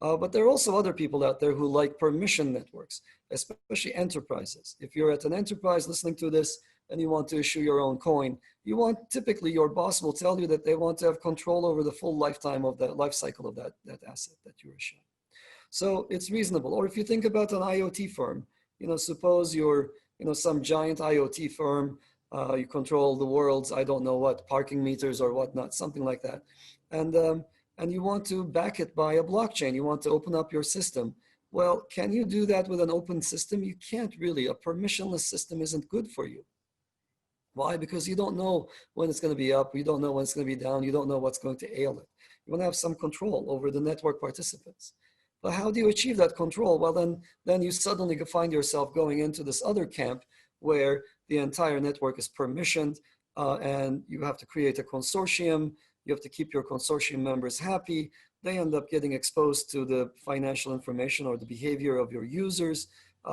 But there are also other people out there who like permission networks, especially enterprises. If you're at an enterprise listening to this and you want to issue your own coin, you want, typically your boss will tell you that they want to have control over the full lifetime of the life cycle of that asset that you're issuing. So it's reasonable. Or if you think about an IoT firm, suppose you're, some giant IoT firm, you control the world's, I don't know what, parking meters or whatnot, something like that. And you want to back it by a blockchain. You want to open up your system. Well, can you do that with an open system? You can't really. A permissionless system isn't good for you. Why? Because you don't know when it's going to be up. You don't know when it's going to be down. You don't know what's going to ail it. You want to have some control over the network participants. But how do you achieve that control? Well, then you suddenly find yourself going into this other camp where the entire network is permissioned and you have to create a consortium. You have to keep your consortium members happy. They end up getting exposed to the financial information or the behavior of your users.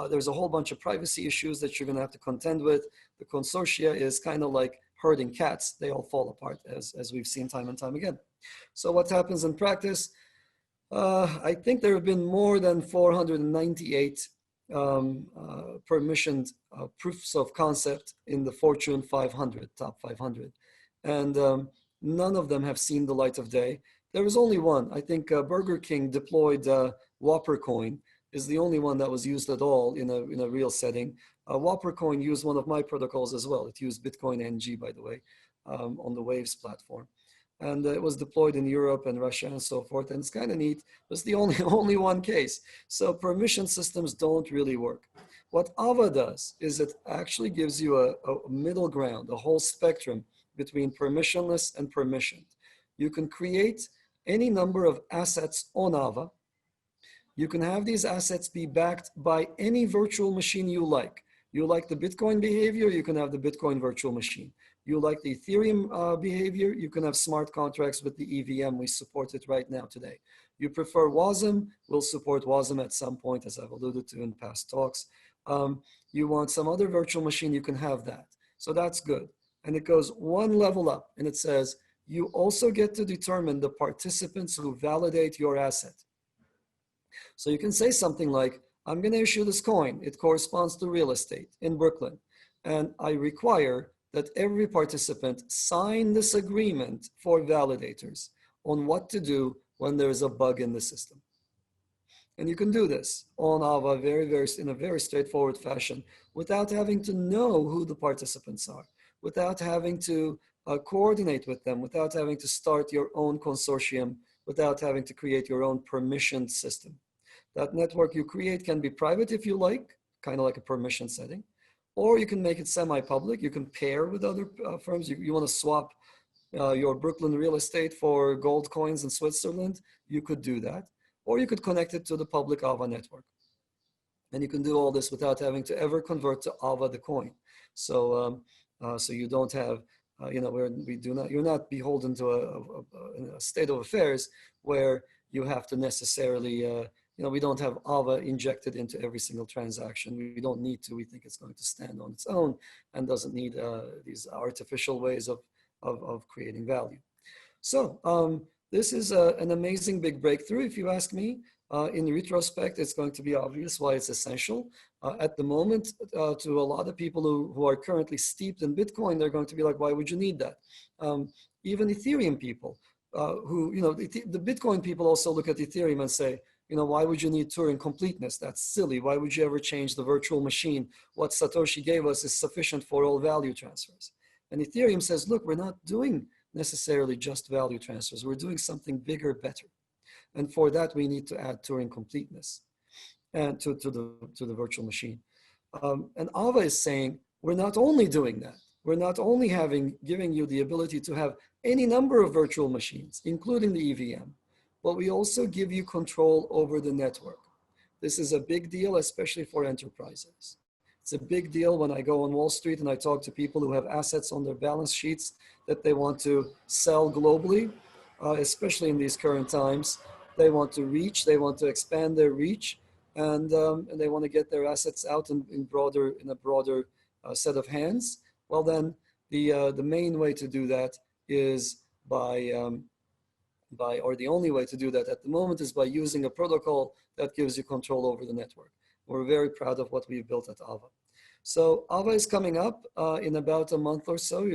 There's a whole bunch of privacy issues that you're going to have to contend with. The consortia is kind of like herding cats. They all fall apart, as we've seen time and time again. So what happens in practice? I think there have been more than 498 permissioned proofs of concept in the Fortune 500, top 500. And none of them have seen the light of day. There was only one. I think Burger King deployed Whopper Coin is the only one that was used at all in a real setting. Whopper Coin used one of my protocols as well. It used Bitcoin NG, by the way, on the Waves platform. And it was deployed in Europe and Russia and so forth. And it's kind of neat. It's the only one case. So permission systems don't really work. What AVA does is it actually gives you a middle ground, a whole spectrum between permissionless and permissioned. You can create any number of assets on AVA. You can have these assets be backed by any virtual machine you like. You like the Bitcoin behavior, you can have the Bitcoin virtual machine. You like the Ethereum behavior, you can have smart contracts with the EVM. We support it right now today. You prefer WASM, we'll support WASM at some point, as I've alluded to in past talks. You want some other virtual machine, you can have that. So that's good. And it goes one level up and it says, you also get to determine the participants who validate your asset. So you can say something like, I'm going to issue this coin. It corresponds to real estate in Brooklyn. And I require that every participant sign this agreement for validators on what to do when there's a bug in the system. And you can do this on AVA in a very straightforward fashion without having to know who the participants are, without having to coordinate with them, without having to start your own consortium, without having to create your own permissioned system. That network you create can be private if you like, kind of like a permission setting, or you can make it semi-public. You can pair with other firms. You want to swap your Brooklyn real estate for gold coins in Switzerland, you could do that. Or you could connect it to the public AVA network. And you can do all this without having to ever convert to AVA the coin. So, so you don't have, you're not beholden to a state of affairs where you have to necessarily, we don't have AVA injected into every single transaction. We don't need to. We think it's going to stand on its own and doesn't need these artificial ways of creating value. So this is an amazing big breakthrough, if you ask me. In retrospect, it's going to be obvious why it's essential. At the moment, to a lot of people who are currently steeped in Bitcoin, they're going to be like, why would you need that? Even Ethereum people who, the Bitcoin people also look at Ethereum and say, why would you need Turing completeness? That's silly. Why would you ever change the virtual machine? What Satoshi gave us is sufficient for all value transfers. And Ethereum says, look, we're not doing necessarily just value transfers. We're doing something bigger, better. And for that, we need to add Turing completeness and to the virtual machine. And AVA is saying, we're not only doing that. We're not only giving you the ability to have any number of virtual machines, including the EVM, but we also give you control over the network. This is a big deal, especially for enterprises. It's a big deal when I go on Wall Street and I talk to people who have assets on their balance sheets that they want to sell globally, especially in these current times. They want to reach, they want to expand their reach, and they want to get their assets out in a broader set of hands. Well, then the main way to do that is or the only way to do that at the moment is by using a protocol that gives you control over the network. We're very proud of what we've built at AVA. So AVA is coming up in about a month or so.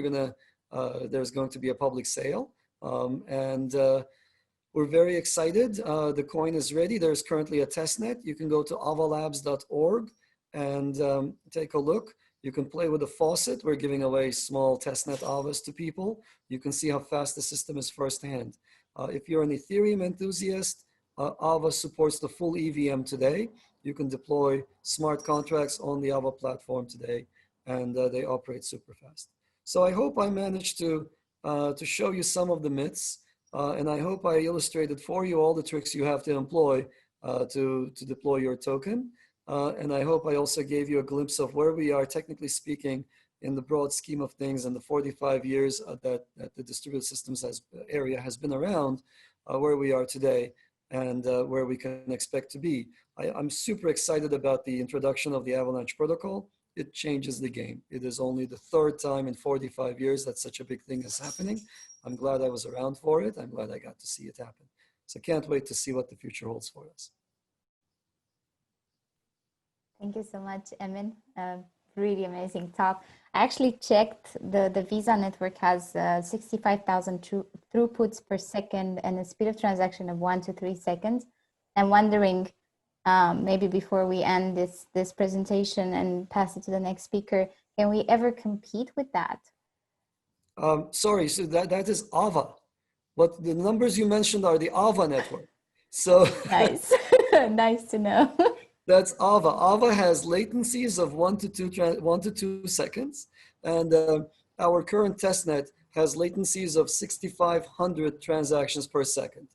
There's going to be a public sale, and we're very excited. The coin is ready. There's currently a testnet. You can go to avalabs.org and take a look. You can play with the faucet. We're giving away small testnet AVAs to people. You can see how fast the system is firsthand. If you're an Ethereum enthusiast, AVA supports the full EVM today. You can deploy smart contracts on the AVA platform today, and they operate super fast. So I hope I managed to show you some of the myths, and I hope I illustrated for you all the tricks you have to employ to deploy your token. And I hope I also gave you a glimpse of where we are, technically speaking, in the broad scheme of things in the 45 years that the distributed systems area has been around, where we are today and where we can expect to be. I'm super excited about the introduction of the Avalanche protocol. It changes the game. It is only the third time in 45 years that such a big thing is happening. I'm glad I was around for it. I'm glad I got to see it happen. So can't wait to see what the future holds for us. Thank you so much, Emin. Really amazing talk. I actually checked the Visa network has 65,000 throughputs per second and a speed of transaction of 1 to 3 seconds. I'm wondering, maybe before we end this presentation and pass it to the next speaker, can we ever compete with that? Sorry, so that is AVA. What the numbers you mentioned are the AVA network. So nice, nice to know. That's AVA. AVA has latencies of 1 to 2 seconds, and our current testnet has latencies of 6,500 transactions per second.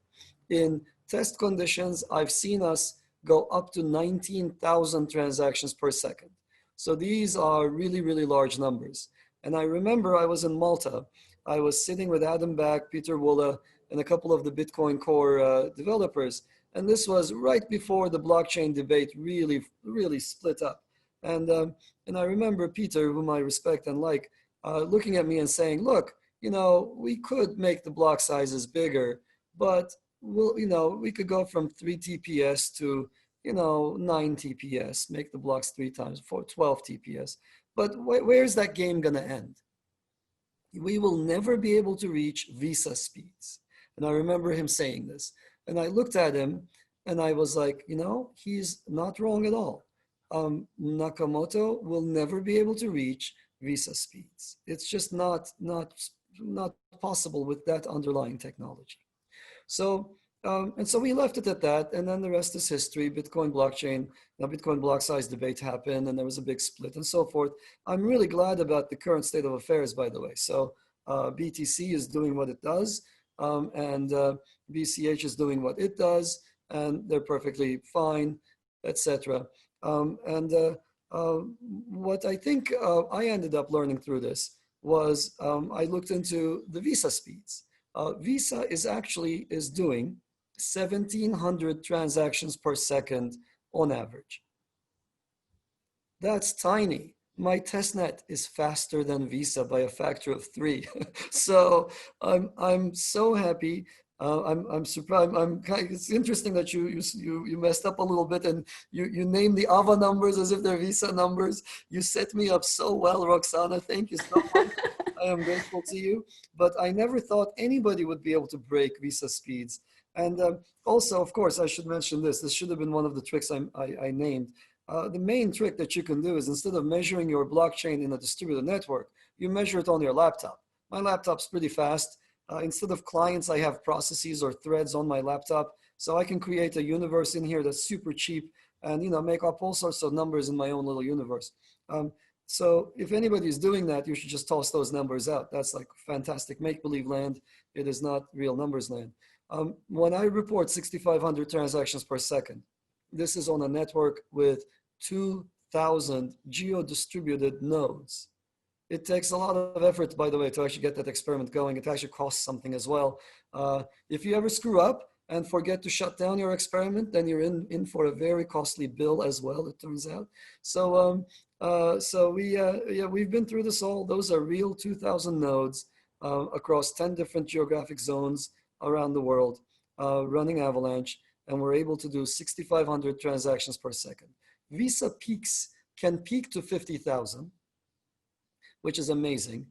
In test conditions, I've seen us go up to 19,000 transactions per second. So these are really, really large numbers. And I remember I was in Malta. I was sitting with Adam Back, Peter Wulla, and a couple of the Bitcoin Core developers. And this was right before the blockchain debate really split up. And I remember Peter, whom I respect and like, looking at me and saying, look, we could make the block sizes bigger, but we could go from 3 TPS to, 9 TPS, make the blocks 3 times 12 TPS. But where's that game gonna end? We will never be able to reach Visa speeds. And I remember him saying this. And I looked at him and I was like, he's not wrong at all. Nakamoto will never be able to reach Visa speeds. It's just not possible with that underlying technology. So, and so we left it at that. And then the rest is history. Bitcoin blockchain, Bitcoin block size debate happened and there was a big split and so forth. I'm really glad about the current state of affairs, by the way. So BTC is doing what it does. And BCH is doing what it does, and they're perfectly fine, etc. What I think I ended up learning through this was I looked into the Visa speeds. Visa is doing 1,700 transactions per second on average. That's tiny. My testnet is faster than Visa by a factor of 3. So I'm so happy. I'm surprised. It's interesting that you messed up a little bit and you named the AVA numbers as if they're Visa numbers. You set me up so well, Roxana. Thank you so much. I am grateful to you. But I never thought anybody would be able to break Visa speeds. And also, of course, I should mention this. This should have been one of the tricks I named. The main trick that you can do is instead of measuring your blockchain in a distributed network, you measure it on your laptop. My laptop's pretty fast. Instead of clients, I have processes or threads on my laptop. So I can create a universe in here that's super cheap and make up all sorts of numbers in my own little universe. So if anybody's doing that, you should just toss those numbers out. That's like fantastic make-believe land. It is not real numbers land. When I report 6,500 transactions per second, this is on a network with 2,000 geo-distributed nodes. It takes a lot of effort, by the way, to actually get that experiment going. It actually costs something as well. If you ever screw up and forget to shut down your experiment, then you're in for a very costly bill as well, it turns out. So, we've been through this all. Those are real 2,000 nodes across 10 different geographic zones around the world, running Avalanche. And we're able to do 6,500 transactions per second. Visa can peak to 50,000, which is amazing.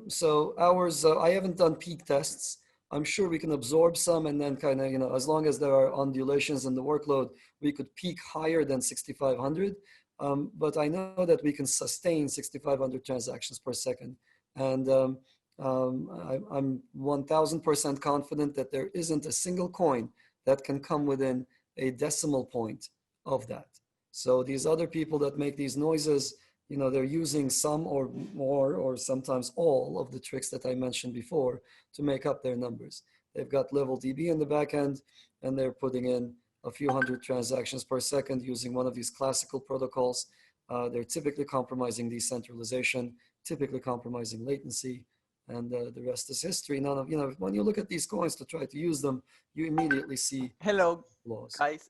So ours, I haven't done peak tests. I'm sure we can absorb some and then kind of, as long as there are undulations in the workload, we could peak higher than 6,500. But I know that we can sustain 6,500 transactions per second. And I'm 1,000% confident that there isn't a single coin that can come within a decimal point of that. So these other people that make these noises, they're using some or more or sometimes all of the tricks that I mentioned before to make up their numbers. They've got level DB in the back end and they're putting in a few hundred transactions per second using one of these classical protocols. They're typically compromising decentralization, typically compromising latency, and the rest is history. None of, when you look at these coins to try to use them, you immediately see Hello, flaws. guys.